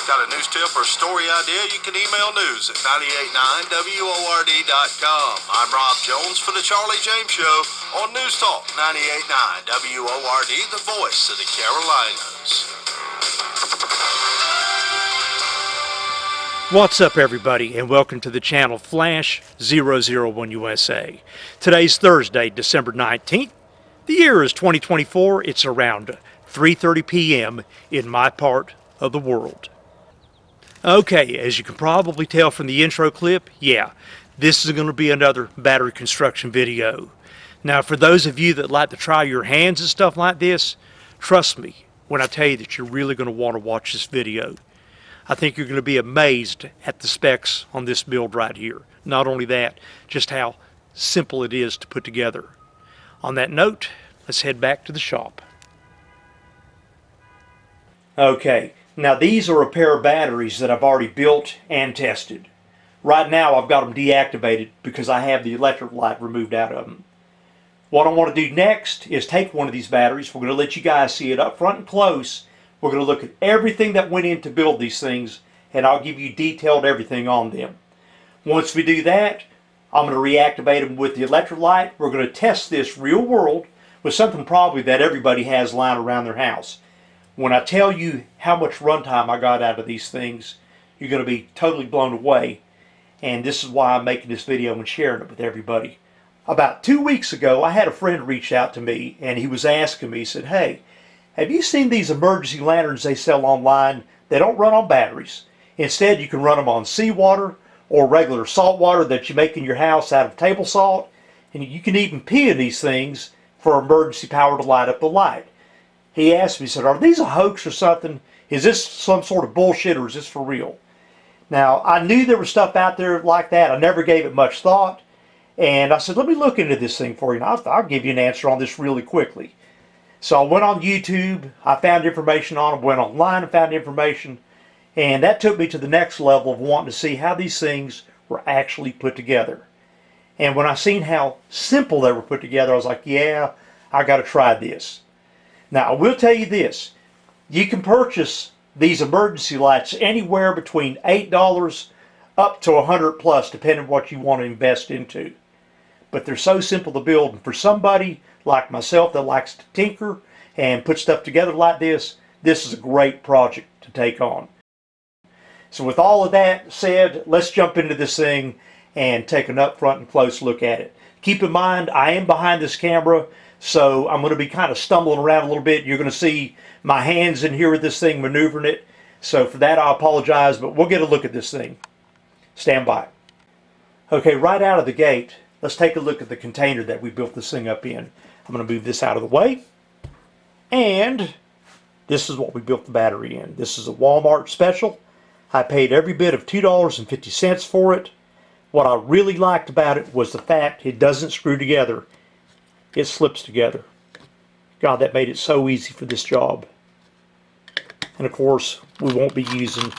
Got a news tip or story idea? You can email news at 989WORD.com. I'm Rob Jones for the Charlie James Show on News Talk 989 WORD, the voice of the Carolinas. What's up, everybody, and welcome to the channel Flash 001 USA. Today's Thursday, December 19th. The year is 2024. It's around 3:30 p.m. in my part of the world. Okay, as you can probably tell from the intro clip, this is going to be another battery construction video. Now, for those of you that like to try your hands and stuff like this, trust me when I tell you that you're really going to want to watch this video. I think you're going to be amazed at the specs on this build right here. Not only that, just how simple it is to put together. On that note, let's head back to the shop. Okay, now these are a pair of batteries that I've already built and tested. Right now I've got them deactivated because I have the electric light removed out of them. What I want to do next is take one of these batteries. We're going to let you guys see it up front and close. We're going to look at everything that went in to build these things, and I'll give you detailed everything on them. Once we do that, I'm going to reactivate them with the electric light. We're going to test this real world with something probably that everybody has lying around their house. When I tell you how much runtime I got out of these things, you're going to be totally blown away. And this is why I'm making this video and sharing it with everybody. About 2 weeks ago, I had a friend reach out to me, and he was asking me, he said, "Hey, have you seen these emergency lanterns they sell online? They don't run on batteries. Instead, you can run them on seawater or regular salt water that you make in your house out of table salt. And you can even pee in these things for emergency power to light up the light." He asked me, he said, "Are these a hoax or something? Is this some sort of bullshit or is this for real?" Now, I knew there was stuff out there like that. I never gave it much thought. And I said, let me look into this thing for you. And I'll give you an answer on this really quickly. So I went on YouTube. I found information on them. Went online and found information. And that took me to the next level of wanting to see how these things were actually put together. And when I seen how simple they were put together, I was like, yeah, I got to try this. Now, I will tell you this. You can purchase these emergency lights anywhere between $8 up to $100 plus, depending on what you want to invest into. But they're so simple to build. And for somebody like myself that likes to tinker and put stuff together like this is a great project to take on. So with all of that said, let's jump into this thing and take an up front and close look at it. Keep in mind, I am behind this camera, so I'm going to be kind of stumbling around a little bit. You're going to see my hands in here with this thing maneuvering it. So for that, I apologize, but we'll get a look at this thing. Stand by. Okay, right out of the gate, let's take a look at the container that we built this thing up in. I'm going to move this out of the way. And this is what we built the battery in. This is a Walmart special. I paid every bit of $2.50 for it. What I really liked about it was the fact it doesn't screw together. It slips together. God, that made it so easy for this job. And of course, we won't be using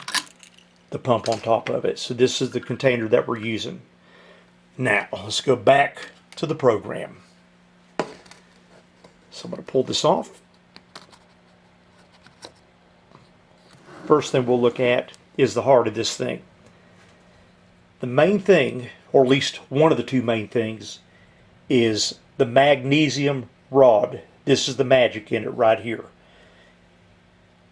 the pump on top of it. So this is the container that we're using. Now, let's go back to the program. So I'm going to pull this off. First thing we'll look at is the heart of this thing. The main thing, or at least one of the two main things, is the magnesium rod. This is the magic in it right here.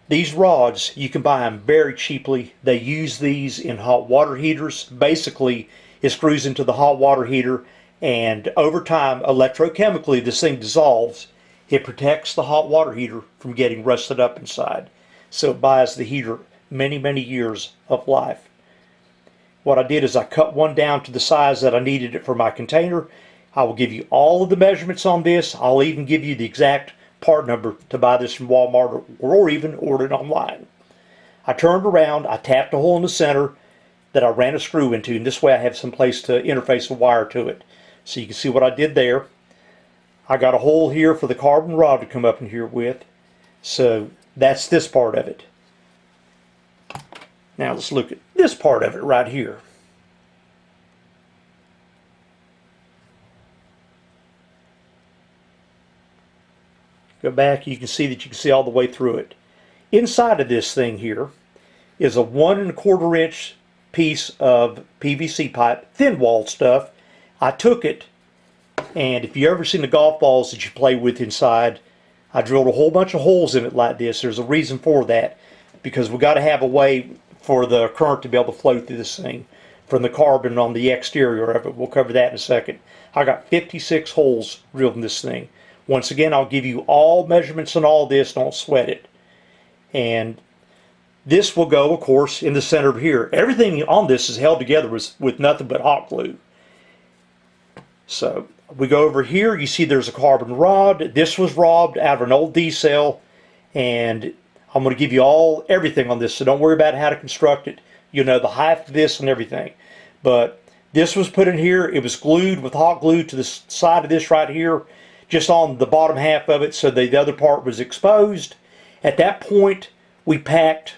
These rods, you can buy them very cheaply. They use these in hot water heaters. Basically, it screws into the hot water heater, and over time, electrochemically, this thing dissolves. It protects the hot water heater from getting rusted up inside. So it buys the heater many, many years of life. What I did is I cut one down to the size that I needed it for my container. I will give you all of the measurements on this. I'll even give you the exact part number to buy this from Walmart or even order it online. I turned around, I tapped a hole in the center that I ran a screw into, and this way I have some place to interface a wire to it. So you can see what I did there. I got a hole here for the carbon rod to come up in here with. So that's this part of it. Now let's look at this part of it right here. Go back, you can see that you can see all the way through it. Inside of this thing here, is a 1 1/4 inch piece of PVC pipe, thin walled stuff. I took it, and if you ever seen the golf balls that you play with inside, I drilled a whole bunch of holes in it like this. There's a reason for that, because we got to have a way for the current to be able to flow through this thing from the carbon on the exterior of it. We'll cover that in a second. I got 56 holes drilled in this thing. Once again, I'll give you all measurements and all this, don't sweat it. And this will go, of course, in the center of here. Everything on this is held together with nothing but hot glue. So we go over here, you see there's a carbon rod. This was robbed out of an old D-cell, and I'm going to give you everything on this, so don't worry about how to construct it. You'll know the height of this and everything. But this was put in here. It was glued with hot glue to the side of this right here, just on the bottom half of it, so the other part was exposed. At that point, we packed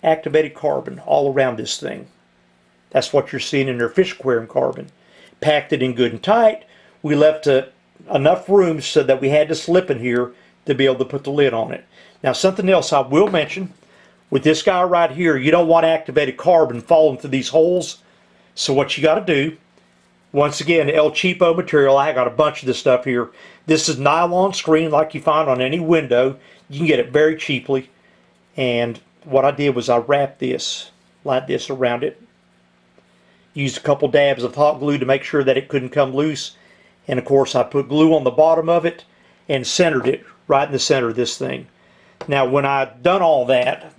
activated carbon all around this thing. That's what you're seeing in their fish aquarium carbon. Packed it in good and tight. We left enough room so that we had to slip in here to be able to put the lid on it. Now, something else I will mention, with this guy right here, you don't want activated carbon falling through these holes. So what you got to do, once again, El Cheapo material. I got a bunch of this stuff here. This is nylon screen like you find on any window. You can get it very cheaply. And what I did was I wrapped this like this around it. Used a couple dabs of hot glue to make sure that it couldn't come loose. And of course I put glue on the bottom of it and centered it right in the center of this thing. Now when I'd done all that,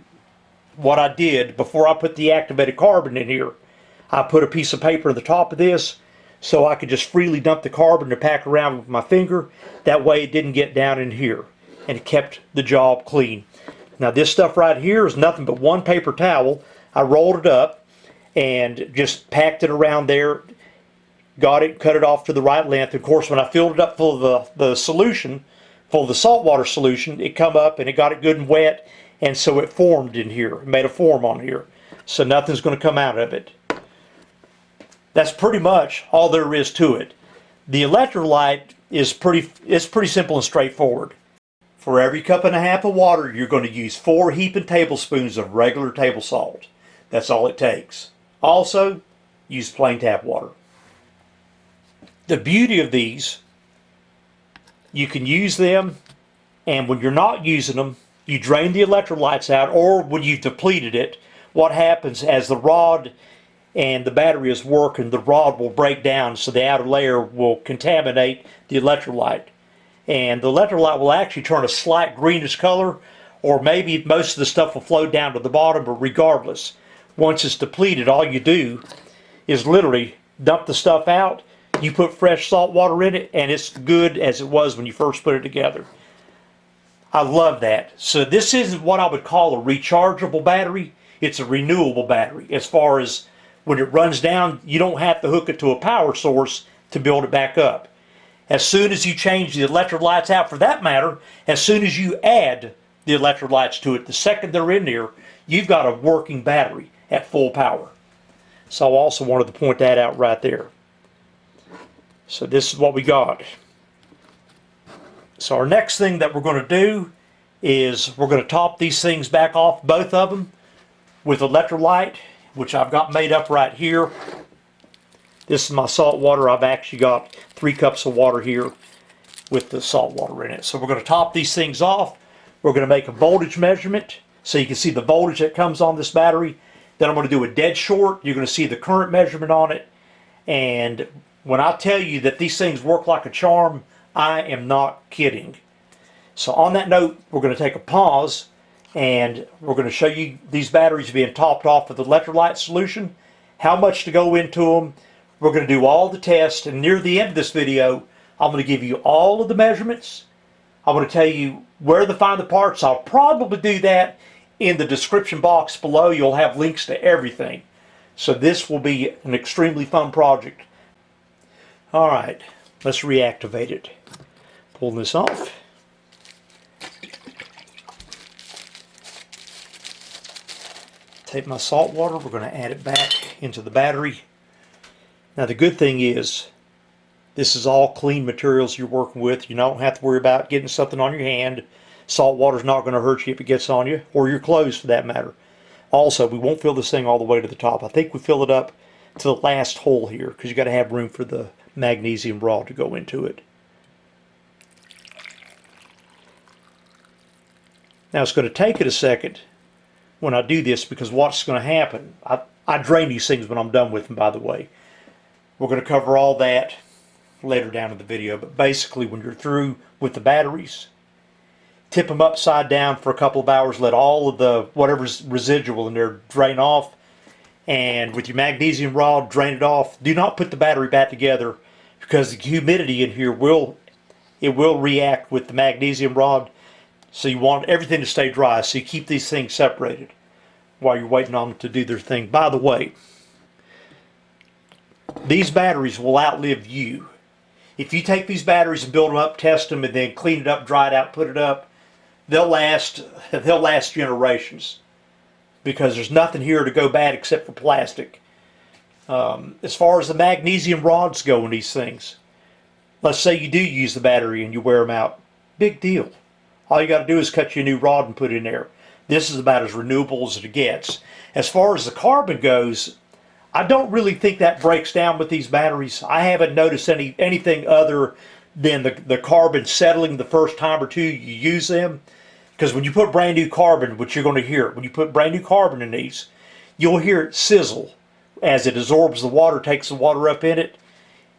what I did before I put the activated carbon in here, I put a piece of paper on the top of this so I could just freely dump the carbon to pack around with my finger. That way it didn't get down in here, and it kept the job clean. Now this stuff right here is nothing but one paper towel. I rolled it up and just packed it around there, got it, cut it off to the right length. Of course, when I filled it up full of the solution, full of the saltwater solution, it come up and it got it good and wet, and so it formed in here. It made a form on here. So nothing's going to come out of it. That's pretty much all there is to it. The electrolyte is pretty simple and straightforward. For every 1.5 cups of water, you're going to use 4 heaping tablespoons of regular table salt. That's all it takes. Also, use plain tap water. The beauty of these, you can use them, and when you're not using them, you drain the electrolytes out, or when you've depleted it, what happens as the rod and the battery is working, the rod will break down, so the outer layer will contaminate the electrolyte. And the electrolyte will actually turn a slight greenish color, or maybe most of the stuff will flow down to the bottom, but regardless, once it's depleted, all you do is literally dump the stuff out, you put fresh salt water in it, and it's good as it was when you first put it together. I love that. So this isn't what I would call a rechargeable battery. It's a renewable battery. As far as when it runs down, you don't have to hook it to a power source to build it back up. As soon as you change the electrolytes out, for that matter, as soon as you add the electrolytes to it, the second they're in there, you've got a working battery at full power. So I also wanted to point that out right there. So this is what we got. So our next thing that we're going to do is we're going to top these things back off, both of them, with electrolyte, which I've got made up right here. This is my salt water. I've actually got 3 cups of water here with the salt water in it. So we're going to top these things off. We're going to make a voltage measurement so you can see the voltage that comes on this battery. Then I'm going to do a dead short. You're going to see the current measurement on it. And when I tell you that these things work like a charm, I am not kidding. So on that note, we're going to take a pause, and we're going to show you these batteries being topped off with electrolyte solution, how much to go into them. We're going to do all the tests, and near the end of this video, I'm going to give you all of the measurements. I'm going to tell you where to find the parts. I'll probably do that in the description box below. You'll have links to everything. So this will be an extremely fun project. All right, let's reactivate it. Pulling this off. Take my salt water, we're going to add it back into the battery. Now the good thing is, this is all clean materials you're working with. You don't have to worry about getting something on your hand. Salt water's not going to hurt you if it gets on you, or your clothes for that matter. Also, we won't fill this thing all the way to the top. I think we fill it up to the last hole here because you got to have room for the magnesium rod to go into it. Now it's going to take it a second when I do this, because what's going to happen, I drain these things when I'm done with them, by the way. We're going to cover all that later down in the video, but basically when you're through with the batteries, tip them upside down for a couple of hours, let all of the whatever's residual in there drain off, and with your magnesium rod drain it off. Do not put the battery back together, because the humidity in here will react with the magnesium rod. So you want everything to stay dry, so you keep these things separated while you're waiting on them to do their thing. By the way, these batteries will outlive you. If you take these batteries and build them up, test them, and then clean it up, dry it out, put it up, they'll last generations, because there's nothing here to go bad except for plastic. As far as the magnesium rods go in these things, let's say you do use the battery and you wear them out, big deal. All you got to do is cut you a new rod and put it in there. This is about as renewable as it gets. As far as the carbon goes, I don't really think that breaks down with these batteries. I haven't noticed anything other than the carbon settling the first time or two you use them. Because when you put brand new carbon, which you're going to hear, when you put brand new carbon in these, you'll hear it sizzle as it absorbs the water, takes the water up in it,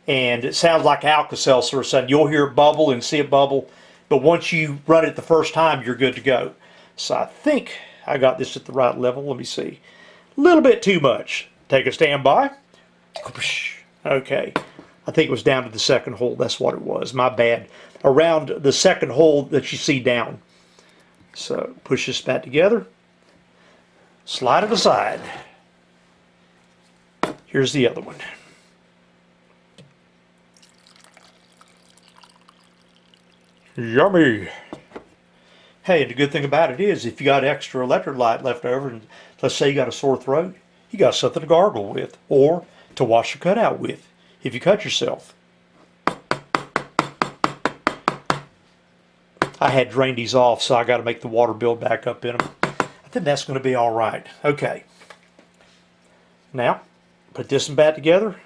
and it sounds like Alka-Seltzer or something. You'll hear it bubble and see it bubble, but once you run it the first time, you're good to go. So I think I got this at the right level. Let me see. A little bit too much. Take a standby. Okay. I think it was down to the second hole. That's what it was. My bad. Around the second hole that you see down. So push this back together. Slide it aside. Here's the other one. Yummy. Hey, and the good thing about it is, if you got extra electrolyte left over, and let's say you got a sore throat, you got something to gargle with, or to wash your cutout with, if you cut yourself. I had drained these off, so I got to make the water build back up in them. I think that's going to be all right. Okay. Now, put this one back together.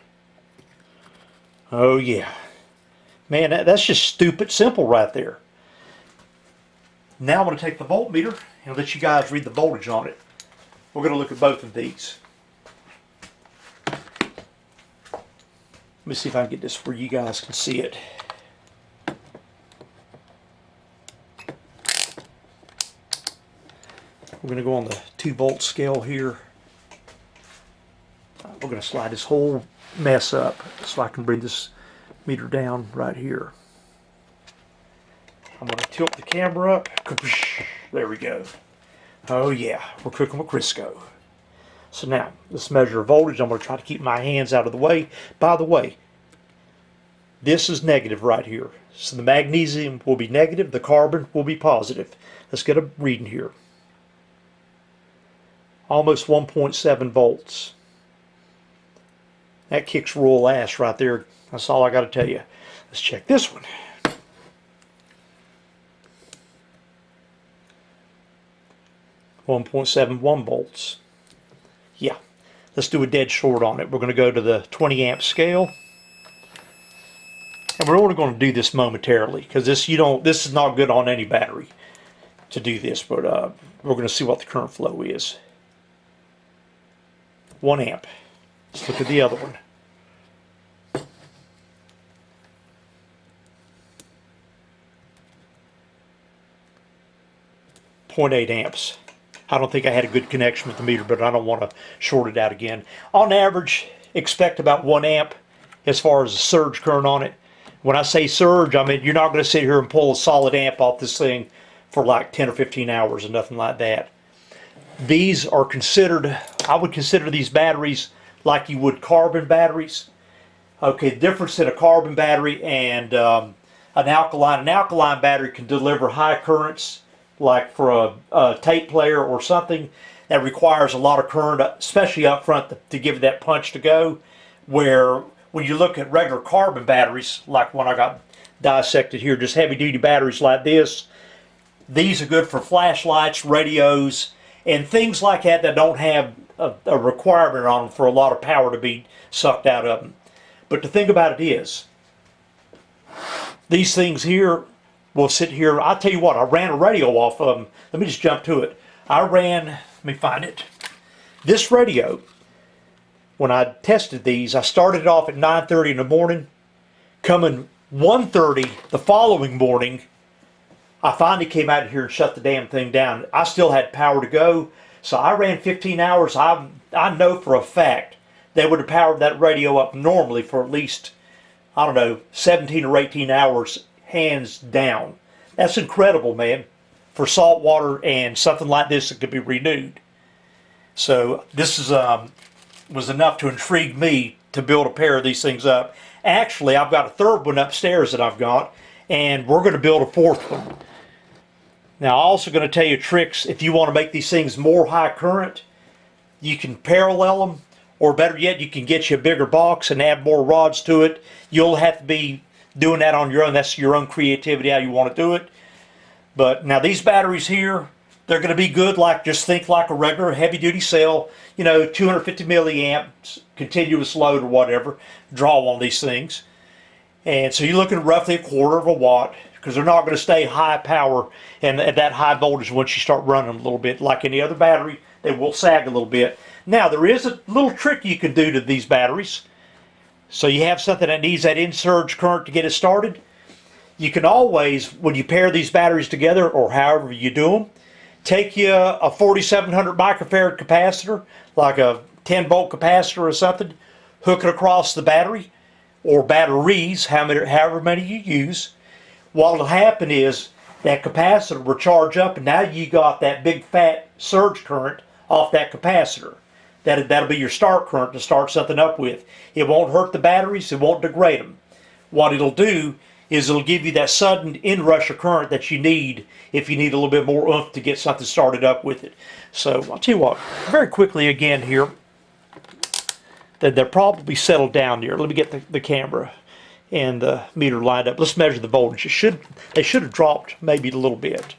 Oh, yeah. Man, that's just stupid simple right there. Now I'm going to take the voltmeter and let you guys read the voltage on it. We're going to look at both of these. Let me see if I can get this where you guys can see it. We're going to go on the 2-volt scale here. We're going to slide this whole mess up so I can bring this meter down right here. I'm going to tilt the camera up. There we go. Oh yeah, we're cooking with Crisco. So now, let's measure voltage. I'm going to try to keep my hands out of the way. By the way, this is negative right here. So the magnesium will be negative, the carbon will be positive. Let's get a reading here. Almost 1.7 volts. That kicks royal ass right there. That's all I got to tell you. Let's check this one. .71 volts. Yeah, let's do a dead short on it. We're going to go to the 20 amp scale, and we're only going to do this momentarily, because this is not good on any battery to do this. But we're going to see what the current flow is. 1 amp. Let's look at the other one. 0.8 amps. I don't think I had a good connection with the meter, but I don't want to short it out again. On average, expect about 1 amp as far as the surge current on it. When I say surge, I mean you're not going to sit here and pull a solid amp off this thing for like 10 or 15 hours or nothing like that. These are considered, I would consider these batteries like you would carbon batteries. Okay, the difference in a carbon battery and an alkaline battery can deliver high currents, like for a tape player or something that requires a lot of current, especially up front, to give it that punch to go. Where when you look at regular carbon batteries, like one I got dissected here, just heavy duty batteries like this, these are good for flashlights, radios, and things like that that don't have a requirement on them for a lot of power to be sucked out of them. But the thing about it is, these things here will sit here. I'll tell you what, I ran a radio off of them. Let me just jump to it. Let me find it. This radio, when I tested these, I started off at 9:30 in the morning. Coming 1:30 the following morning, I finally came out here and shut the damn thing down. I still had power to go, so I ran 15 hours. I know for a fact they would have powered that radio up normally for at least, I don't know, 17 or 18 hours, hands down. That's incredible, man, for salt water and something like this that could be renewed. So this was enough to intrigue me to build a pair of these things up. Actually, I've got a third one upstairs that I've got, and we're going to build a fourth one. Now, I'm also going to tell you tricks if you want to make these things more high current. You can parallel them, or better yet, you can get you a bigger box and add more rods to it. You'll have to be doing that on your own. That's your own creativity, how you want to do it. But now these batteries here, they're going to be good, like, just think like a regular heavy duty cell, 250 milliamps, continuous load or whatever, draw on these things. And so you're looking at roughly a quarter of a watt, because they're not going to stay high power and at that high voltage once you start running them a little bit. Like any other battery, they will sag a little bit. Now, there is a little trick you can do to these batteries. So you have something that needs that in-surge current to get it started. You can always, when you pair these batteries together, or however you do them, take you a 4700 microfarad capacitor, like a 10 volt capacitor or something, hook it across the battery, or batteries, however many you use. What will happen is that capacitor will charge up, and now you got that big fat surge current off that capacitor. That'll be your start current to start something up with. It won't hurt the batteries, it won't degrade them. What it'll do is it'll give you that sudden inrush of current that you need if you need a little bit more oomph to get something started up with it. So I'll tell you what, very quickly again here, that they're probably settled down here. Let me get the camera and the meter lined up. Let's measure the voltage. They should have dropped maybe a little bit.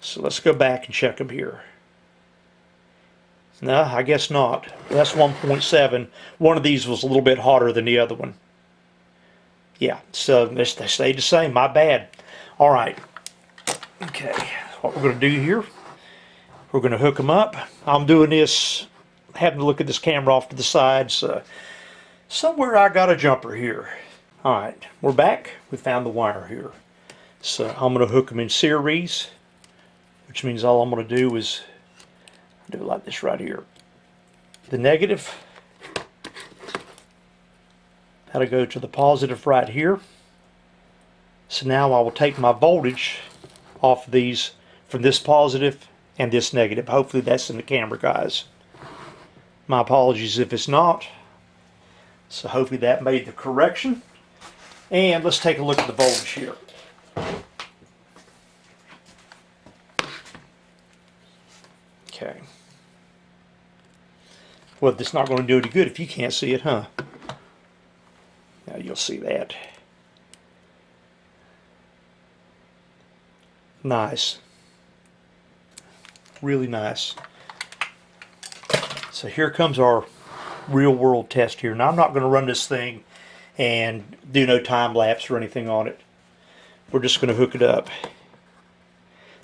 So let's go back and check them here. No, I guess not. That's 1.7. One of these was a little bit hotter than the other one. Yeah, so they stayed the same. My bad. All right. Okay, what we're going to do here, we're going to hook them up. I'm doing this, having to look at this camera off to the side. So somewhere I got a jumper here. All right, we're back. We found the wire here. So I'm going to hook them in series, which means all I'm going to do is do it like this right here. The negative, that'll go to the positive right here. So now I will take my voltage off of these from this positive and this negative. Hopefully that's in the camera, guys. My apologies if it's not. So hopefully that made the correction. And let's take a look at the voltage here. Okay. Well, it's not going to do any good if you can't see it, huh? Now you'll see that. Nice. Really nice. So here comes our real world test here. Now I'm not going to run this thing and do no time lapse or anything on it. We're just going to hook it up.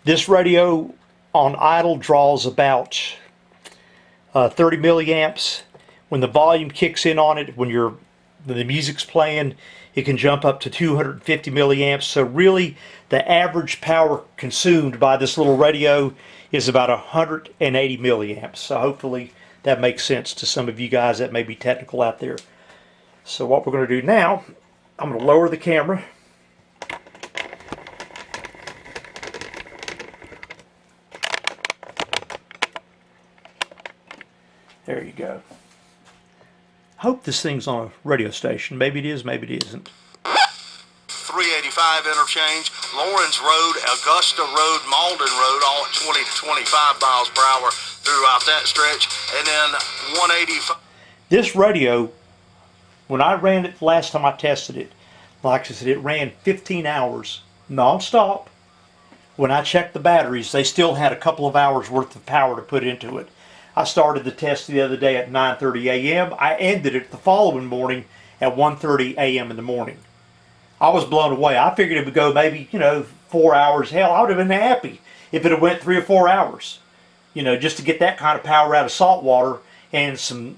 This radio on idle draws about 30 milliamps. When the volume kicks in on it, when the music's playing, it can jump up to 250 milliamps. So really, the average power consumed by this little radio is about 180 milliamps. So hopefully that makes sense to some of you guys that may be technical out there. So what we're going to do now, I'm going to lower the camera. There you go. Hope this thing's on a radio station. Maybe it is, maybe it isn't. 385 interchange, Lawrence Road, Augusta Road, Malden Road, all at 20 to 25 miles per hour throughout that stretch. And then 185. This radio, when I ran it last time I tested it, like I said, it ran 15 hours non-stop When I checked the batteries, they still had a couple of hours worth of power to put into it. I started the test the other day at 9:30 a.m. I ended it the following morning at 1:30 a.m. in the morning. I was blown away. I figured it would go maybe, 4 hours. Hell, I would have been happy if it had went 3 or 4 hours. Just to get that kind of power out of salt water and some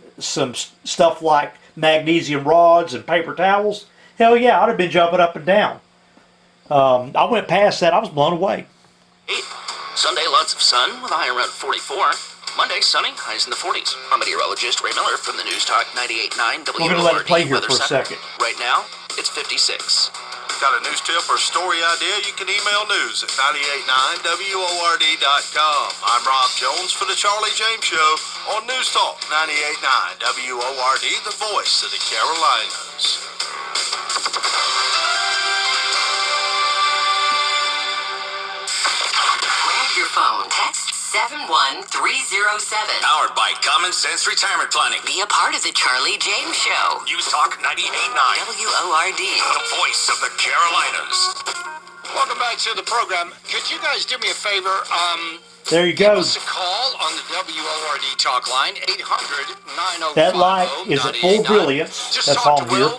stuff like magnesium rods and paper towels. Hell yeah, I'd have been jumping up and down. I went past that. I was blown away. Sunday, lots of sun with a high around 44. Monday, sunny, highs in the 40s. I'm meteorologist Ray Miller from the News Talk 98.9 WORD. We're going to let it play here for a second. Right now, it's 56. Got a news tip or story idea? You can email news at 989WORD.com. I'm Rob Jones for the Charlie James Show on News Talk 98.9 WORD, the voice of the Carolinas. Grab your phone. Text 71307. Powered by Common Sense Retirement Planning. Be a part of the Charlie James Show. News Talk 98.9. WORD. The voice of the Carolinas. Welcome back to the program. Could you guys do me a favor? There you Give go. us a call on the WORD talk line, 800-9050. That light is at full brilliance. Just That's talk on to here. Will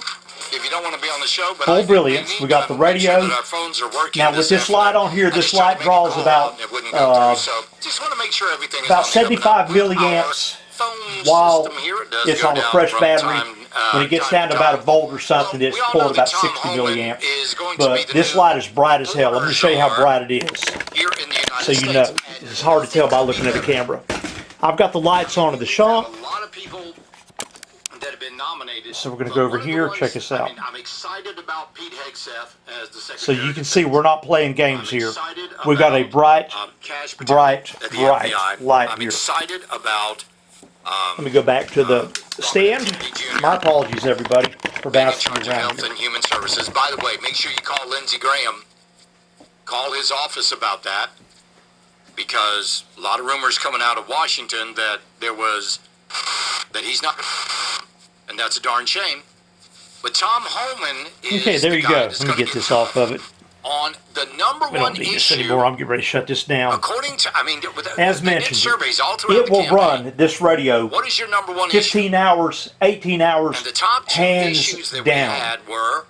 if you don't want to be on the show. But Full brilliance. We got the radio. Our phones are working. Now with this light on here, this light draws about just want to make sure everything is about on the 75 with our milliamps phone while system here. It does it's go on a down fresh from battery. time, When it gets time down to to about a time. volt or something, it's We all pulling know about that Tom 60 Homan milliamps. is going to be But the this new light is bright as hell. Let me show you how bright it is, here in the United so you States. know. And It's hard to tell by looking at the camera. I've got the lights on in the shop. A lot of people that have been nominated. So we're gonna But go over one of the here, ones- check this out. I'm excited about Pete Hegseth as the So secretary. you can see we're not playing games I'm here. excited We got a about, bright, cash protection bright, at the bright FBI. light I'm here. excited about Let me go back to the stand. My apologies, everybody, for being in bouncing charge of around Health here. and Human Services. By the way, make sure you call Lindsey Graham. Call his office about that, because a lot of rumors coming out of Washington that he's not, and that's a darn shame. But Tom Homan is Okay, there the you guy go. that's Let me gonna get this off of it. on the number We one don't need this issue. anymore. I'm getting ready to shut this down. According to, As they did mentioned, surveys all throughout it the will campaign. run this radio What is your number one issue? 15 hours, 18 hours, And the top two hands issues that we down. had were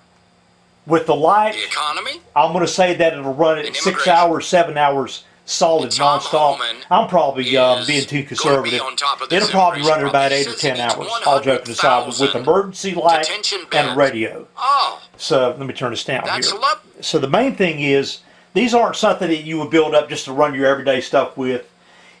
With the light, the economy. I'm going to say that it'll run And at 6 immigration. hours, 7 hours, solid, And Tom nonstop. Homan I'm probably is being too gonna be conservative. on top of this It'll probably run at immigration about 8 or problem. 10 He says hours, he needs all joking aside, with 100,000 emergency light detention and a beds. radio. Oh, So let me turn this down that's here. a lot. So the main thing is, these aren't something that you would build up just to run your everyday stuff with.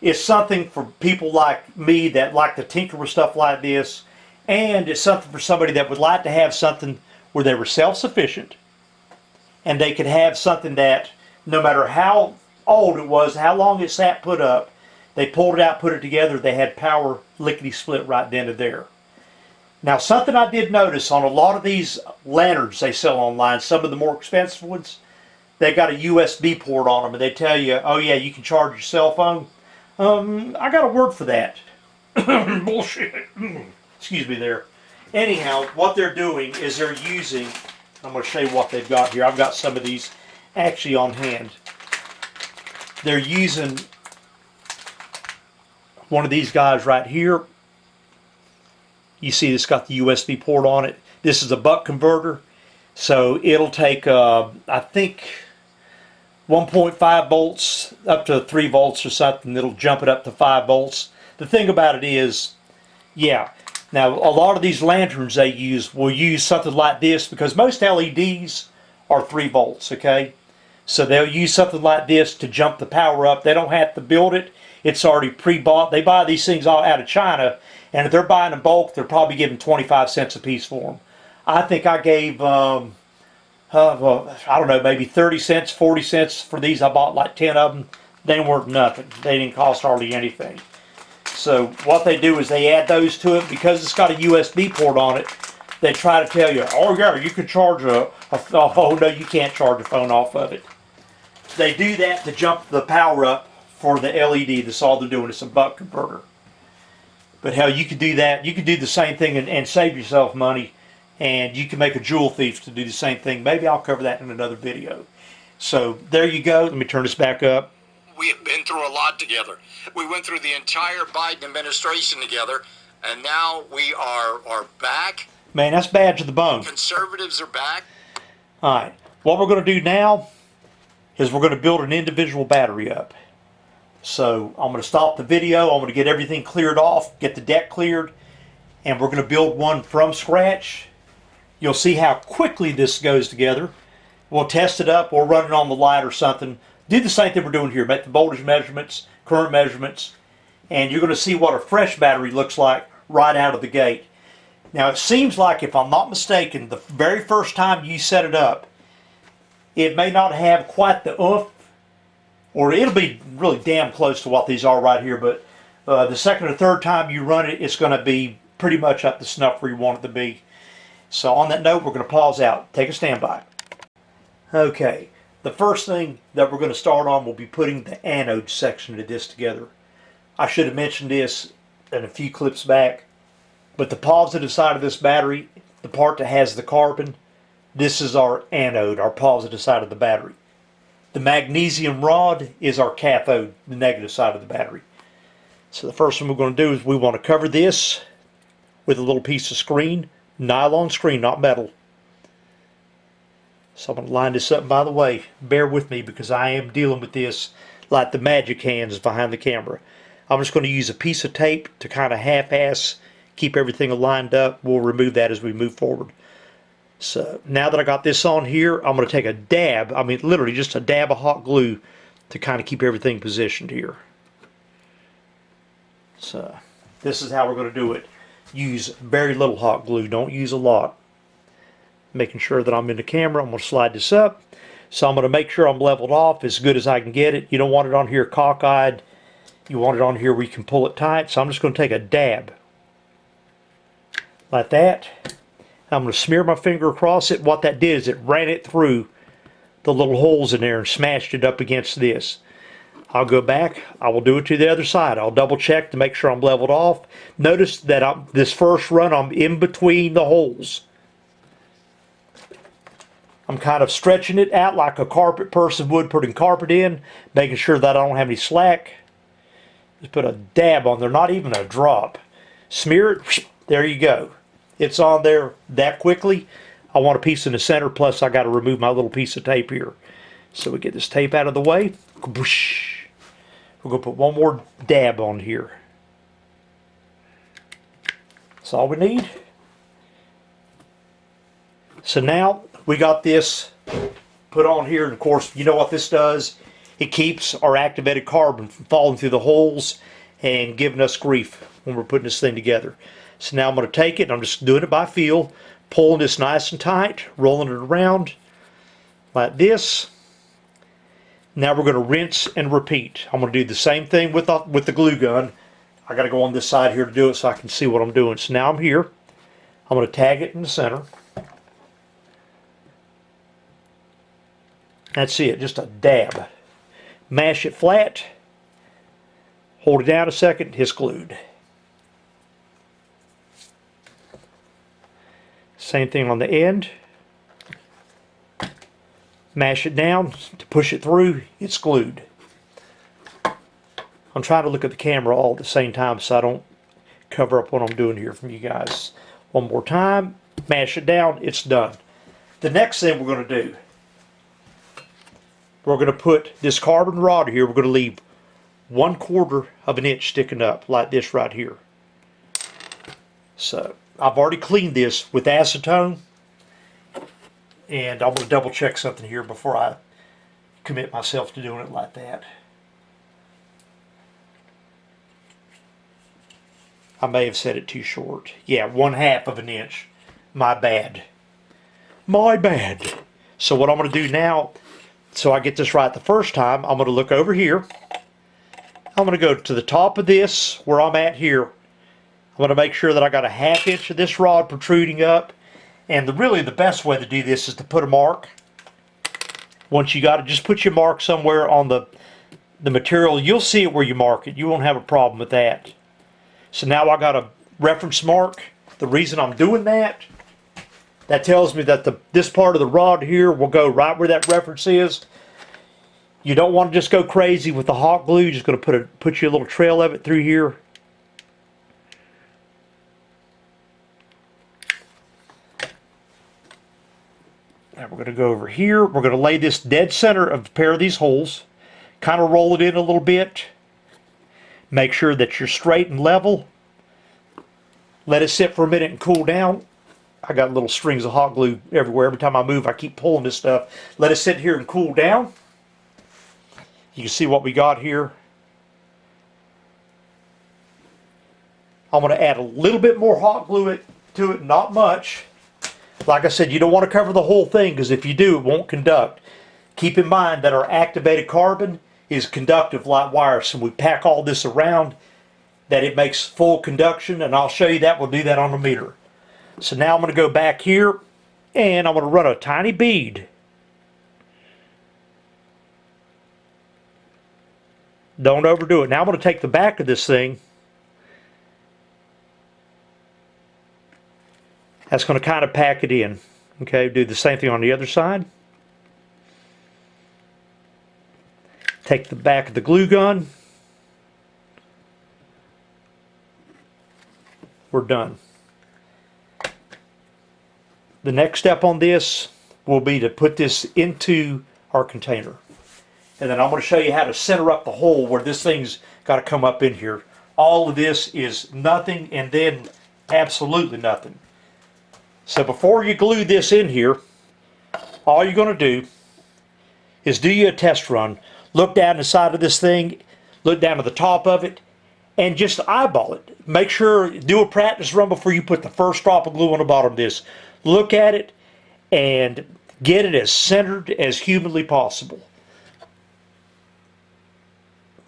It's something for people like me that like to tinker with stuff like this, and it's something for somebody that would like to have something where they were self-sufficient, and they could have something that, no matter how old it was, how long it sat put up, they pulled it out, put it together, they had power lickety-split right then and there. Now, something I did notice on a lot of these lanterns they sell online, some of the more expensive ones, they got a USB port on them, and they tell you, oh yeah, you can charge your cell phone. I got a word for that. Bullshit. Excuse me there. Anyhow, what they're doing is they're using, I'm going to show you what they've got here. I've got some of these actually on hand. They're using one of these guys right here. You see it's got the USB port on it. This is a buck converter. So it'll take, I think, 1.5 volts up to 3 volts or something. It'll jump it up to 5 volts. The thing about it is, yeah, now a lot of these lanterns they use will use something like this, because most LEDs are 3 volts, okay? So they'll use something like this to jump the power up. They don't have to build it. It's already pre-bought. They buy these things all out of China, and if they're buying in bulk, they're probably giving 25 cents a piece for them. I think I gave, I don't know, maybe 30 cents, 40 cents for these. I bought like 10 of them. They weren't nothing. They didn't cost hardly anything. So what they do is they add those to it. Because it's got a USB port on it, they try to tell you, oh yeah, you can charge oh no, you can't charge a phone off of it. They do that to jump the power up for the LED. That's all they're doing. It's a buck converter. But hell, you could do that. You could do the same thing and save yourself money. And you can make a jewel thief to do the same thing. Maybe I'll cover that in another video. So there you go. Let me turn this back up. We have been through a lot together. We went through the entire Biden administration together, and now we are back. Man, that's bad to the bone. Conservatives are back. All right. What we're going to do now is we're going to build an individual battery up. So I'm going to stop the video. I'm going to get everything cleared off, get the deck cleared, and we're going to build one from scratch. You'll see how quickly this goes together. We'll test it up. We'll run it on the light or something. Do the same thing we're doing here. Make the voltage measurements, current measurements, and you're going to see what a fresh battery looks like right out of the gate. Now it seems like, if I'm not mistaken, the very first time you set it up, it may not have quite the oomph, or it'll be really damn close to what these are right here, but the second or third time you run it, it's going to be pretty much up to snuff where you want it to be. So on that note, we're going to pause out. Take a standby. Okay, the first thing that we're going to start on will be putting the anode section of this together. I should have mentioned this in a few clips back, but the positive side of this battery, the part that has the carbon, this is our anode, our positive side of the battery. The magnesium rod is our cathode, the negative side of the battery. So the first thing we're going to do is we want to cover this with a little piece of screen, nylon screen, not metal. So I'm going to line this up. By the way, bear with me because I am dealing with this like the magic hands behind the camera. I'm just going to use a piece of tape to kind of half-ass keep everything lined up. We'll remove that as we move forward. So now that I got this on here, I'm going to take a dab, I mean literally just a dab of hot glue to kind of keep everything positioned here. So this is how we're going to do it. Use very little hot glue, don't use a lot. Making sure that I'm in the camera, I'm going to slide this up. So I'm going to make sure I'm leveled off as good as I can get it. You don't want it on here cockeyed. You want it on here where you can pull it tight. So I'm just going to take a dab like that. I'm going to smear my finger across it. What that did is it ran it through the little holes in there and smashed it up against this. I'll go back. I will do it to the other side. I'll double check to make sure I'm leveled off. Notice that this first run I'm in between the holes. I'm kind of stretching it out like a carpet person would putting carpet in, making sure that I don't have any slack. Just put a dab on there, not even a drop. Smear it. There you go. It's on there that quickly. I want a piece in the center, plus I got to remove my little piece of tape here. So we get this tape out of the way. We're going to put one more dab on here. That's all we need. So now we got this put on here, and of course you know what this does. It keeps our activated carbon from falling through the holes and giving us grief when we're putting this thing together. So now I'm going to take it, and I'm just doing it by feel, pulling this nice and tight, rolling it around like this. Now we're going to rinse and repeat. I'm going to do the same thing with the glue gun. I got to go on this side here to do it so I can see what I'm doing. So now I'm here. I'm going to tag it in the center. That's it, just a dab. Mash it flat. Hold it down a second, it's glued. Same thing on the end. Mash it down to push it through, it's glued. I'm trying to look at the camera all at the same time so I don't cover up what I'm doing here from you guys. One more time, mash it down, it's done. The next thing we're going to do, we're going to put this carbon rod here, we're going to leave 1/4 of an inch sticking up like this right here. So I've already cleaned this with acetone, and I'm going to double check something here before I commit myself to doing it like that. I may have set it too short. Yeah, 1/2 of an inch. My bad. My bad. So what I'm going to do now, so I get this right the first time, I'm going to look over here. I'm going to go to the top of this, where I'm at here. I'm going to make sure that I got a 1/2 inch of this rod protruding up. And really the best way to do this is to put a mark. Once you got it, just put your mark somewhere on the material. You'll see it where you mark it. You won't have a problem with that. So now I got a reference mark. The reason I'm doing that tells me that this part of the rod here will go right where that reference is. You don't want to just go crazy with the hot glue. You're just going to put you a little trail of it through here. Now we're going to go over here. We're going to lay this dead center of a pair of these holes. Kind of roll it in a little bit. Make sure that you're straight and level. Let it sit for a minute and cool down. I got little strings of hot glue everywhere. Every time I move, I keep pulling this stuff. Let it sit here and cool down. You can see what we got here. I'm going to add a little bit more hot glue to it, not much. Like I said, you don't want to cover the whole thing, because if you do, it won't conduct. Keep in mind that our activated carbon is conductive like wire, so we pack all this around that it makes full conduction, and I'll show you that. We'll do that on the meter. So now I'm going to go back here, and I'm going to run a tiny bead. Don't overdo it. Now I'm going to take the back of this thing. That's going to kind of pack it in. Okay, do the same thing on the other side. Take the back of the glue gun. We're done. The next step on this will be to put this into our container. And then I'm going to show you how to center up the hole where this thing's got to come up in here. All of this is nothing and then absolutely nothing. So before you glue this in here, all you're going to do is do you a test run. Look down the side of this thing, look down to the top of it, and just eyeball it. Make sure, do a practice run before you put the first drop of glue on the bottom of this. Look at it and get it as centered as humanly possible.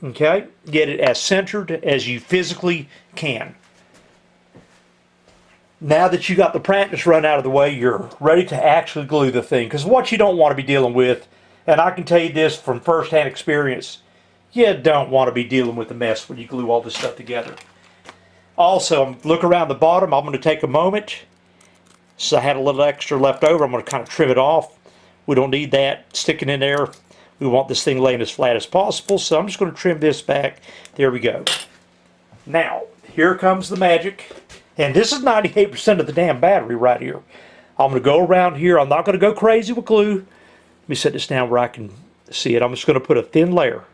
Okay? Get it as centered as you physically can. Now that you got the practice run out of the way, you're ready to actually glue the thing. Because what you don't want to be dealing with, and I can tell you this from first-hand experience, you don't want to be dealing with a mess when you glue all this stuff together. Also, look around the bottom. I'm going to take a moment. So I had a little extra left over. I'm going to kind of trim it off. We don't need that sticking in there. We want this thing laying as flat as possible. So I'm just going to trim this back. There we go. Now, here comes the magic. And this is 98% of the damn battery right here. I'm going to go around here. I'm not going to go crazy with glue. Let me set this down where I can see it. I'm just going to put a thin layer.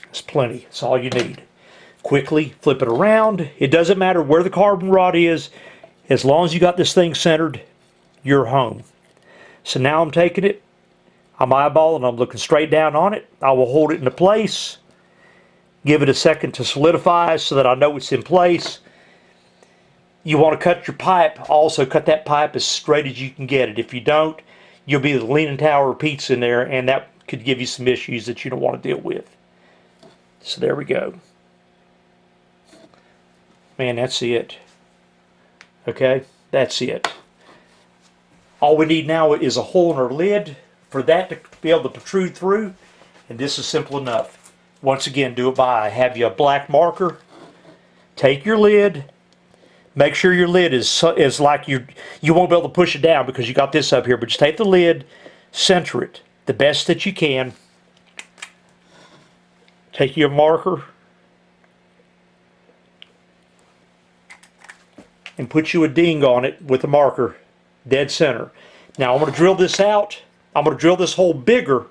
That's plenty. That's all you need. Quickly flip it around. It doesn't matter where the carbon rod is. As long as you got this thing centered, you're home. So now I'm taking it, I'm eyeballing, I'm looking straight down on it. I will hold it into place, give it a second to solidify so that I know it's in place. You want to cut your pipe, also cut that pipe as straight as you can get it. If you don't, you'll be the Leaning Tower of pizza in there, and that could give you some issues that you don't want to deal with. So there we go. Man, that's it. Okay, that's it. All we need now is a hole in our lid for that to be able to protrude through, and this is simple enough. Once again, do it by, have you a black marker, take your lid, make sure your lid is like you won't be able to push it down because you got this up here, but just take the lid, center it the best that you can, take your marker, and put you a ding on it with a marker, dead center. Now I'm going to drill this out. I'm going to drill this hole bigger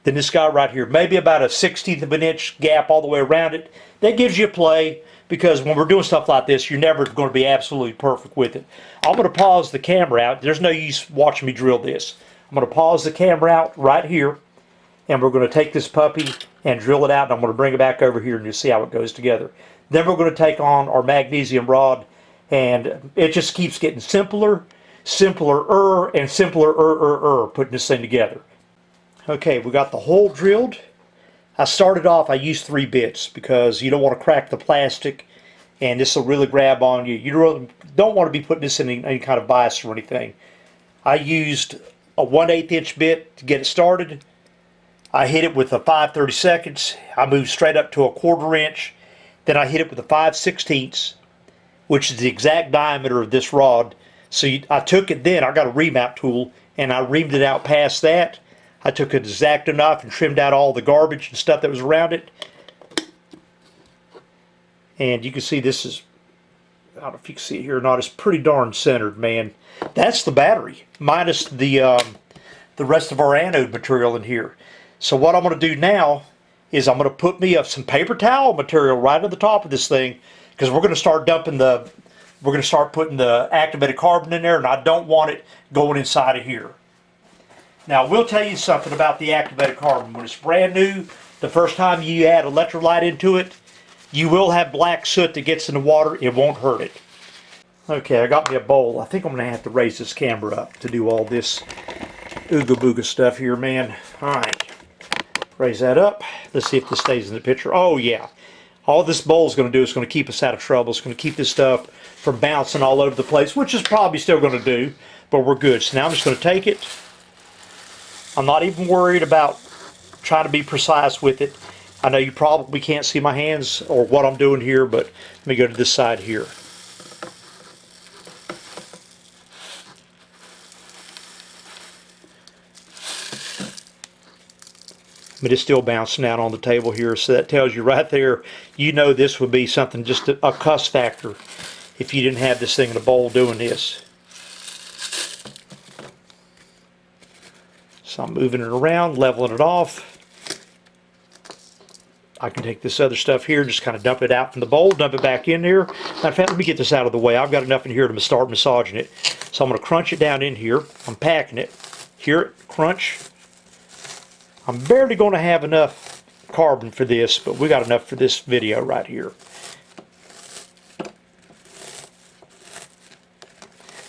than this guy right here. Maybe about a 1/16 of an inch gap all the way around it. That gives you a play, because when we're doing stuff like this, you're never going to be absolutely perfect with it. I'm going to pause the camera out. There's no use watching me drill this. I'm going to pause the camera out right here, and we're going to take this puppy and drill it out, and I'm going to bring it back over here and you'll see how it goes together. Then we're going to take on our magnesium rod, and it just keeps getting simpler, simpler, and simpler, putting this thing together. Okay, we got the hole drilled. I started off, I used 3 bits because you don't want to crack the plastic, and this will really grab on you. You really don't want to be putting this in any kind of vise or anything. I used a 1/8 inch bit to get it started. I hit it with a 5/32. I moved straight up to a 1/4 inch. Then I hit it with a 5/16, which is the exact diameter of this rod. So I took it then, I got a remap tool, and I reamed it out past that. I took an X-Acto knife and trimmed out all the garbage and stuff that was around it. And you can see this is, I don't know if you can see it here or not, it's pretty darn centered, man. That's the battery, minus the rest of our anode material in here. So what I'm going to do now is I'm going to put me up some paper towel material right at the top of this thing, because we're going to start dumping we're going to start putting the activated carbon in there, and I don't want it going inside of here. Now, I will tell you something about the activated carbon. When it's brand new, the first time you add electrolyte into it, you will have black soot that gets in the water. It won't hurt it. Okay, I got me a bowl. I think I'm going to have to raise this camera up to do all this ooga booga stuff here, man. All right, raise that up. Let's see if this stays in the picture. Oh, yeah. All this bowl is going to do is going to keep us out of trouble. It's going to keep this stuff from bouncing all over the place, which is probably still going to do, but we're good. So now I'm just going to take it. I'm not even worried about trying to be precise with it. I know you probably can't see my hands or what I'm doing here, but let me go to this side here. But it's still bouncing out on the table here, so that tells you right there, you know this would be something, just a cuss factor, if you didn't have this thing in a bowl doing this. So I'm moving it around, leveling it off. I can take this other stuff here, just kind of dump it out from the bowl, dump it back in there. Matter of fact, let me get this out of the way. I've got enough in here to start massaging it. So I'm going to crunch it down in here. I'm packing it. Hear it, crunch. I'm barely going to have enough carbon for this, but we got enough for this video right here.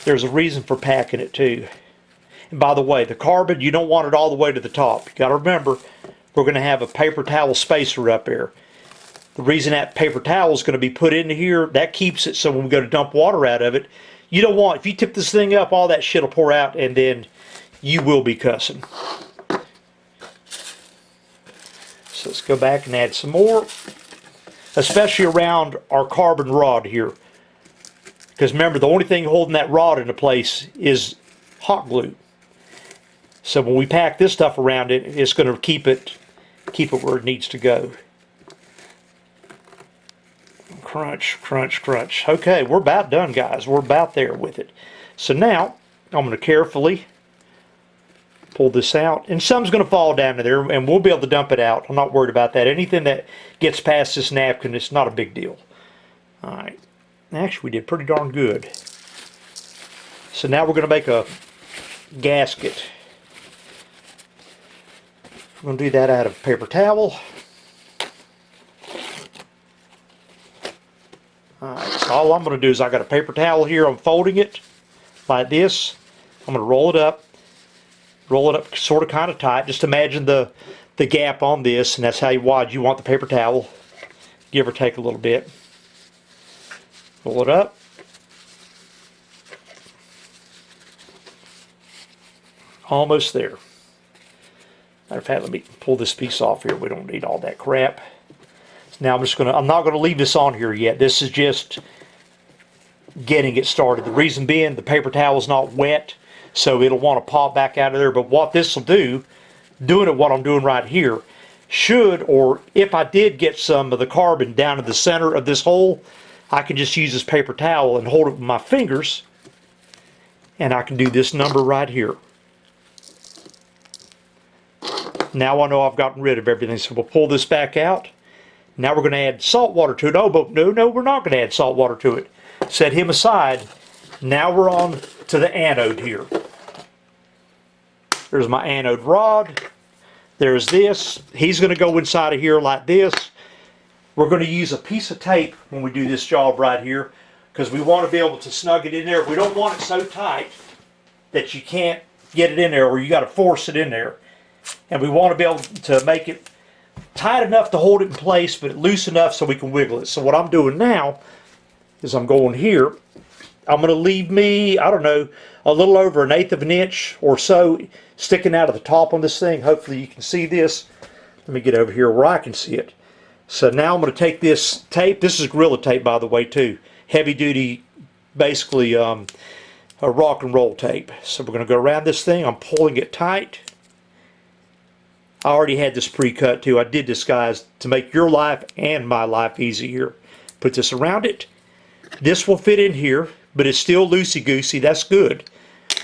There's a reason for packing it too. And by the way, the carbon, you don't want it all the way to the top. You got to remember, we're going to have a paper towel spacer up there. The reason that paper towel is going to be put into here, that keeps it so when we go to dump water out of it, you don't want, if you tip this thing up, all that shit will pour out, and then you will be cussing. So let's go back and add some more, especially around our carbon rod here. Because remember, the only thing holding that rod into place is hot glue. So when we pack this stuff around it, it's going to keep it where it needs to go. Crunch, crunch, crunch. Okay, we're about done, guys. We're about there with it. So now, I'm going to carefully pull this out. And some's going to fall down to there, and we'll be able to dump it out. I'm not worried about that. Anything that gets past this napkin, it's not a big deal. Alright. Actually, we did pretty darn good. So now we're going to make a gasket. I'm going to do that out of paper towel. Alright, so all I'm going to do is I got a paper towel here. I'm folding it like this. I'm going to roll it up sort of kind of tight. Just imagine the gap on this, and that's how wide you want the paper towel. Give or take a little bit. Roll it up. Almost there. Matter of fact, let me pull this piece off here. We don't need all that crap. So now I'm not going to leave this on here yet. This is just getting it started. The reason being, the paper towel is not wet, so it'll want to pop back out of there. But what this will do, doing it what I'm doing right here, should, or if I did get some of the carbon down to the center of this hole, I can just use this paper towel and hold it with my fingers, and I can do this number right here. Now I know I've gotten rid of everything, so we'll pull this back out. Now we're going to add salt water to it. Oh, but no, we're not going to add salt water to it. Set him aside. Now we're on to the anode here. There's my anode rod. There's this. He's going to go inside of here like this. We're going to use a piece of tape when we do this job right here, because we want to be able to snug it in there. We don't want it so tight that you can't get it in there, or you got to force it in there. And we want to be able to make it tight enough to hold it in place, but loose enough so we can wiggle it. So what I'm doing now is I'm going here. I'm going to leave me, I don't know, a little over 1/8 of an inch or so sticking out of the top on this thing. Hopefully you can see this. Let me get over here where I can see it. So now I'm going to take this tape. This is Gorilla tape, by the way, too. Heavy duty, basically a rock and roll tape. So we're going to go around this thing. I'm pulling it tight. I already had this pre-cut too. I did this, guys, to make your life and my life easier. Put this around it. This will fit in here, but it's still loosey-goosey. That's good.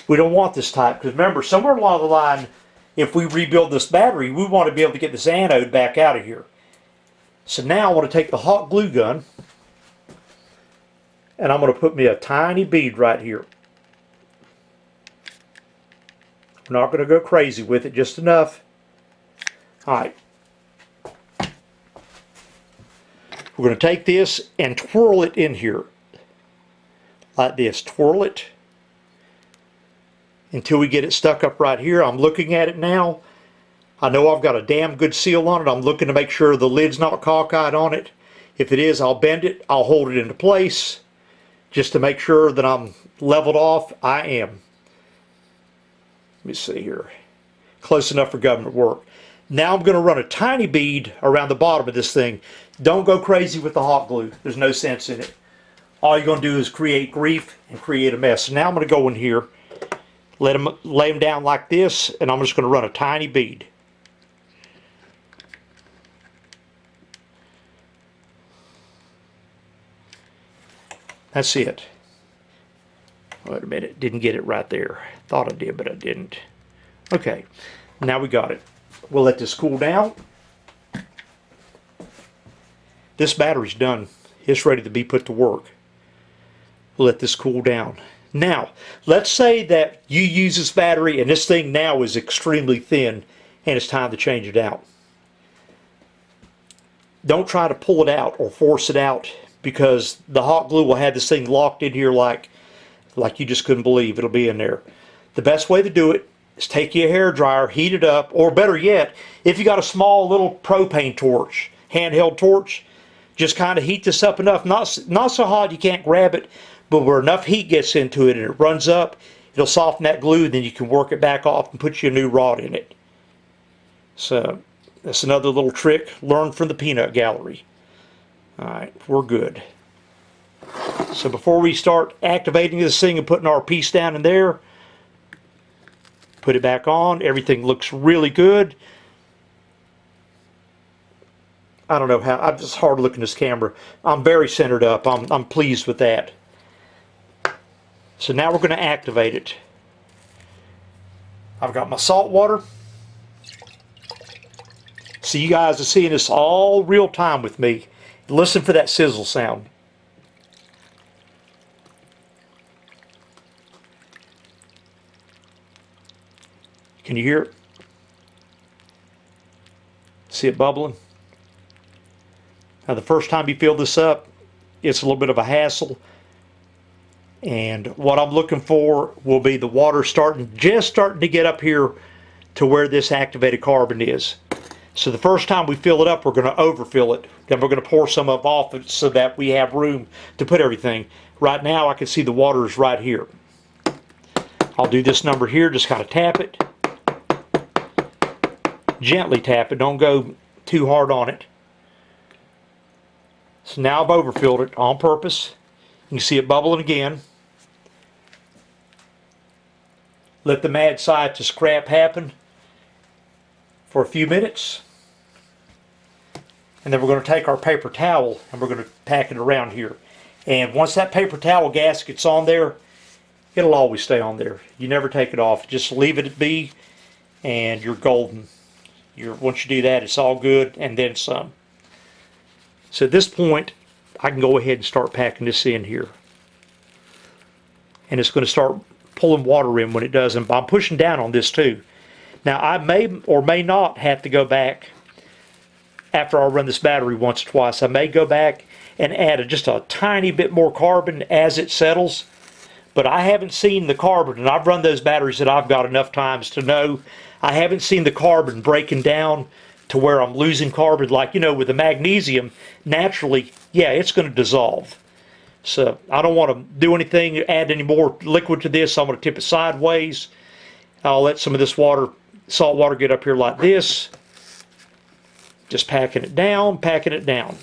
We don't want this type, because remember, somewhere along the line, if we rebuild this battery, we want to be able to get this anode back out of here. So now I want to take the hot glue gun, and I'm going to put me a tiny bead right here. We're not going to go crazy with it, just enough. Alright. We're going to take this and twirl it in here. Like this. Twirl it until we get it stuck up right here. I'm looking at it now. I know I've got a damn good seal on it. I'm looking to make sure the lid's not cockeyed on it. If it is, I'll bend it. I'll hold it into place just to make sure that I'm leveled off. I am. Let me see here. Close enough for government work. Now I'm going to run a tiny bead around the bottom of this thing. Don't go crazy with the hot glue. There's no sense in it. All you're going to do is create grief and create a mess. So now I'm going to go in here, lay them down like this, and I'm just going to run a tiny bead. That's it. Wait a minute, didn't get it right there. Thought I did, but I didn't. Okay, now we got it. We'll let this cool down. This battery's done. It's ready to be put to work. We'll let this cool down. Now, let's say that you use this battery and this thing now is extremely thin and it's time to change it out. Don't try to pull it out or force it out, because the hot glue will have this thing locked in here like you just couldn't believe. It'll be in there. The best way to do it is take you a hair dryer, heat it up, or better yet, if you got a small little propane torch, handheld torch, just kind of heat this up enough, not so hot you can't grab it, but where enough heat gets into it and it runs up, it'll soften that glue, then you can work it back off and put you a new rod in it. So that's another little trick learned from the peanut gallery. Alright, we're good. So before we start activating this thing and putting our piece down in there, put it back on. Everything looks really good. I don't know how, it's just hard looking at this camera. I'm very centered up. I'm pleased with that. So now we're going to activate it. I've got my salt water. So you guys are seeing this all real time with me. Listen for that sizzle sound. Can you hear it? See it bubbling? Now the first time you fill this up, it's a little bit of a hassle. And what I'm looking for will be the water just starting to get up here to where this activated carbon is. So the first time we fill it up, we're going to overfill it. Then we're going to pour some up off it so that we have room to put everything. Right now I can see the water is right here. I'll do this number here, just kind of tap it. Gently tap it, don't go too hard on it. So now I've overfilled it on purpose. You can see it bubbling again. Let the mad scientist crap happen for a few minutes. And then we're going to take our paper towel and we're going to pack it around here. And once that paper towel gasket's on there, it'll always stay on there. You never take it off. Just leave it be and you're golden. Once you do that, it's all good and then some. So at this point, I can go ahead and start packing this in here. And it's going to start pulling water in when it does. And I'm pushing down on this too. Now I may or may not have to go back after I run this battery once or twice. I may go back and add just a tiny bit more carbon as it settles. But I haven't seen the carbon, and I've run those batteries that I've got enough times to know I haven't seen the carbon breaking down to where I'm losing carbon. Like, you know, with the magnesium, naturally, yeah, it's going to dissolve. So I don't want to do anything, add any more liquid to this. I'm going to tip it sideways. I'll let some of this water, salt water, get up here like this. Just packing it down, packing it down.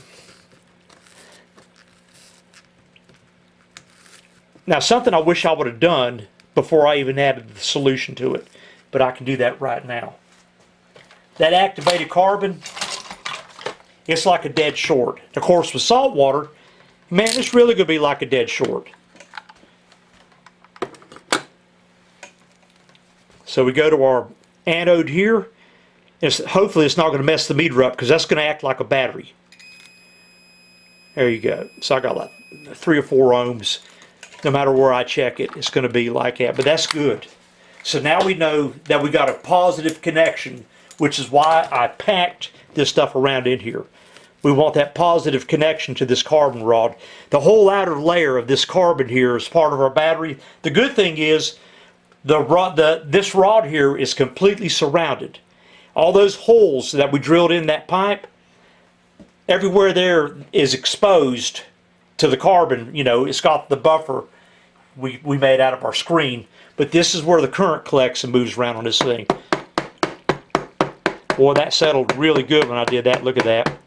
Now, something I wish I would have done before I even added the solution to it, but I can do that right now. That activated carbon, it's like a dead short. Of course, with salt water, man, it's really going to be like a dead short. So we go to our anode here. Hopefully it's not going to mess the meter up, because that's going to act like a battery. There you go. So I got like 3 or 4 ohms. No matter where I check it, it's going to be like that. But that's good. So now we know that we got a positive connection, which is why I packed this stuff around in here. We want that positive connection to this carbon rod. The whole outer layer of this carbon here is part of our battery. The good thing is this rod here is completely surrounded. All those holes that we drilled in that pipe, everywhere there is exposed to the carbon. You know, it's got the buffer we made out of our screen, but this is where the current collects and moves around on this thing. Boy, that settled really good when I did that. Look at that.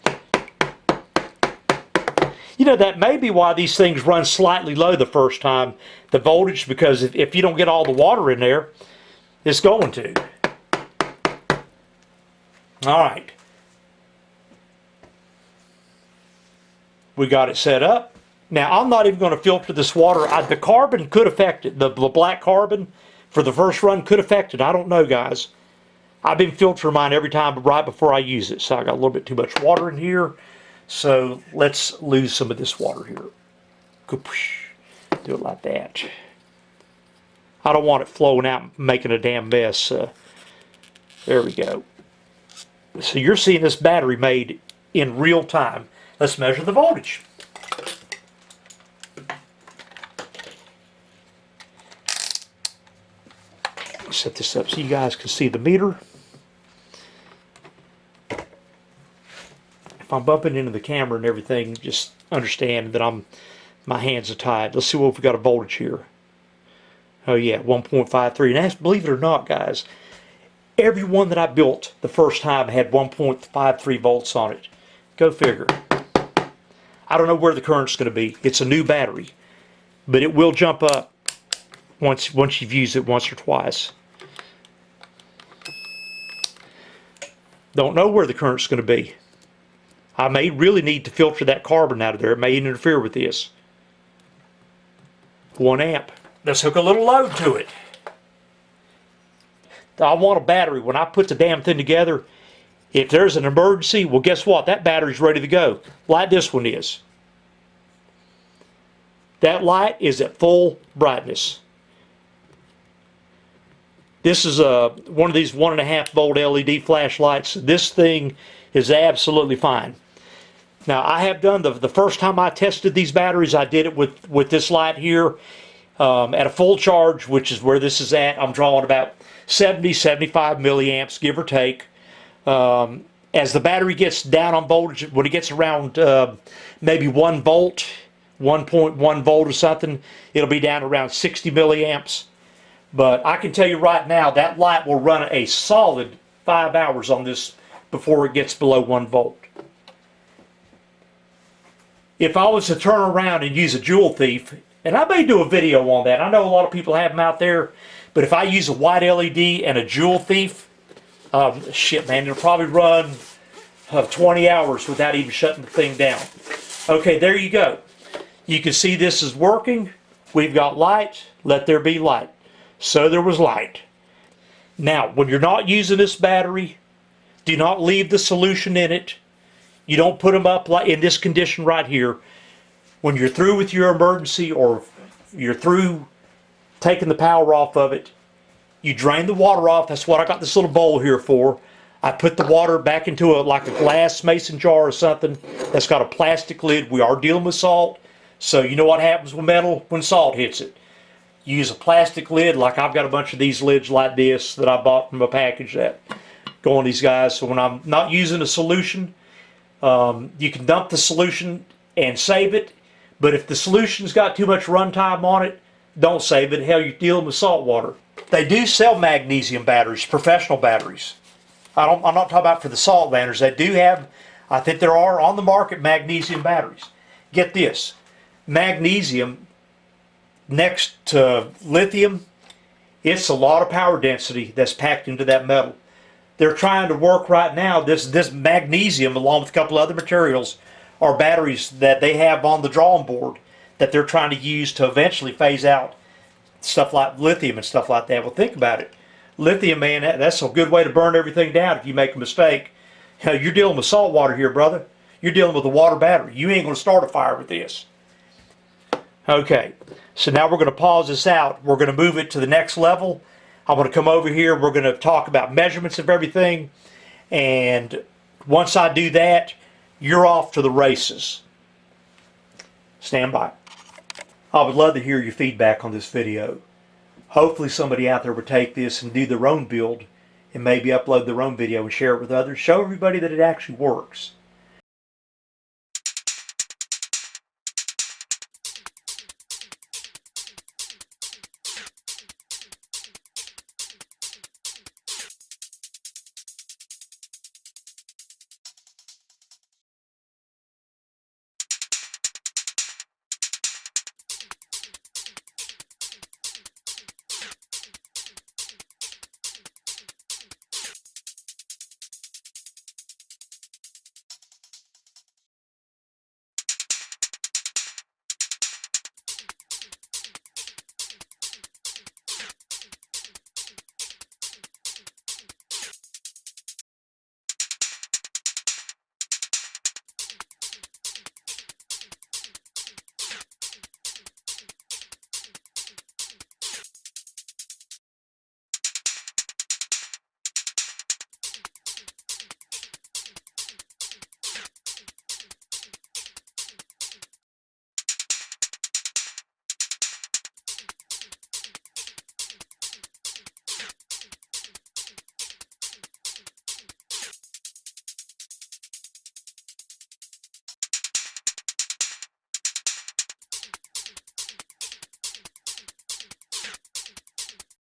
You know, that may be why these things run slightly low the first time, the voltage, because if you don't get all the water in there, it's going to. All right. We got it set up. Now, I'm not even going to filter this water. The carbon could affect it. The black carbon for the first run could affect it. I don't know, guys. I've been filtering mine every time right before I use it. So I got a little bit too much water in here. So let's lose some of this water here. Do it like that. I don't want it flowing out and making a damn mess. There we go. So you're seeing this battery made in real time. Let's measure the voltage. Set this up so you guys can see the meter. If I'm bumping into the camera and everything, just understand that my hands are tied. Let's see what we got a voltage here. Oh yeah, 1.53. And that's, believe it or not, guys, every one that I built the first time had 1.53 volts on it. Go figure. I don't know where the current's going to be. It's a new battery, but it will jump up once you've used it once or twice. Don't know where the current's going to be. I may really need to filter that carbon out of there. It may interfere with this. 1 amp. Let's hook a little load to it. I want a battery. When I put the damn thing together, if there's an emergency, well, guess what? That battery's ready to go, like this one is. That light is at full brightness. This is one of these 1.5 volt LED flashlights. This thing is absolutely fine. Now, I have done the first time I tested these batteries, I did it with this light here at a full charge, which is where this is at. I'm drawing about 70, 75 milliamps, give or take. As the battery gets down on voltage, when it gets around maybe 1 volt, 1.1 volt or something, it'll be down around 60 milliamps. But I can tell you right now, that light will run a solid 5 hours on this before it gets below 1 volt. If I was to turn around and use a Joule Thief, and I may do a video on that, I know a lot of people have them out there, but if I use a white LED and a Joule Thief, shit, man, it'll probably run 20 hours without even shutting the thing down. Okay, there you go. You can see this is working. We've got light. Let there be light. So there was light. Now, when you're not using this battery, do not leave the solution in it. You don't put them up like in this condition right here. When you're through with your emergency or you're through taking the power off of it, you drain the water off. That's what I got this little bowl here for. I put the water back into like a glass mason jar or something that's got a plastic lid. We are dealing with salt, so you know what happens with metal when salt hits it. You use a plastic lid, like I've got a bunch of these lids like this that I bought from a package that go on these guys. So when I'm not using a solution, you can dump the solution and save it, But if the solution's got too much runtime on it, don't save it. Hell, you're dealing with salt water. They do sell magnesium batteries, professional batteries. I'm not talking about for the salt vanners. They do have, I think there are on the market magnesium batteries. Get this, magnesium next to lithium, it's a lot of power density that's packed into that metal. They're trying to work right now, this magnesium along with a couple other materials are batteries that they have on the drawing board that they're trying to use to eventually phase out stuff like lithium and stuff like that. Well, think about it. Lithium, man, that's a good way to burn everything down if you make a mistake. You know, you're dealing with salt water here, brother. You're dealing with a water battery. You ain't going to start a fire with this. Okay, so now we're going to pause this out. We're going to move it to the next level. I'm going to come over here. We're going to talk about measurements of everything. And once I do that, you're off to the races. Stand by. I would love to hear your feedback on this video. Hopefully somebody out there would take this and do their own build and maybe upload their own video and share it with others. Show everybody that it actually works.